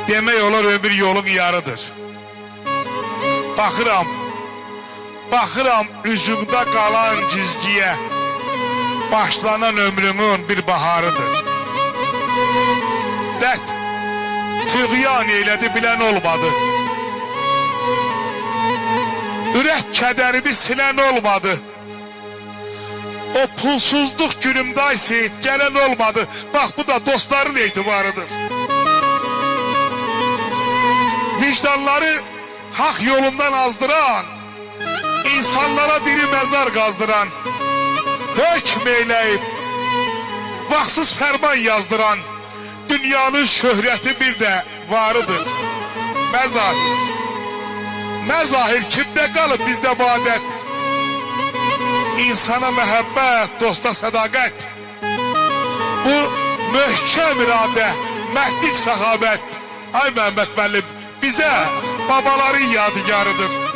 demək olar ömür yolun yarıdır. Baxıram üzündə qalan cizgiyə, başlanan ömrümün bir baharıdır. Dərd tığyan eylədi, bilən olmadı. Ürək kədərini silən olmadı. O pulsuzluq günümdə Seyid gələn olmadı. Bax, bu da dostların etibarıdır. Vicdanları haq yolundan azdıran, insanlara diri məzar qazdıran, hökm eyləyib vaxtsız fərman yazdıran, dünyanın şöhrəti bir də varıdır. Məzahir kimdə qalıb bizdə vadət? İnsana məhəbbət, dosta sədaqət. Bu möhkəm iradə, məhdlik səxavət. Ay Məhəmməd müəllim, bizə babaların yadigarıdır.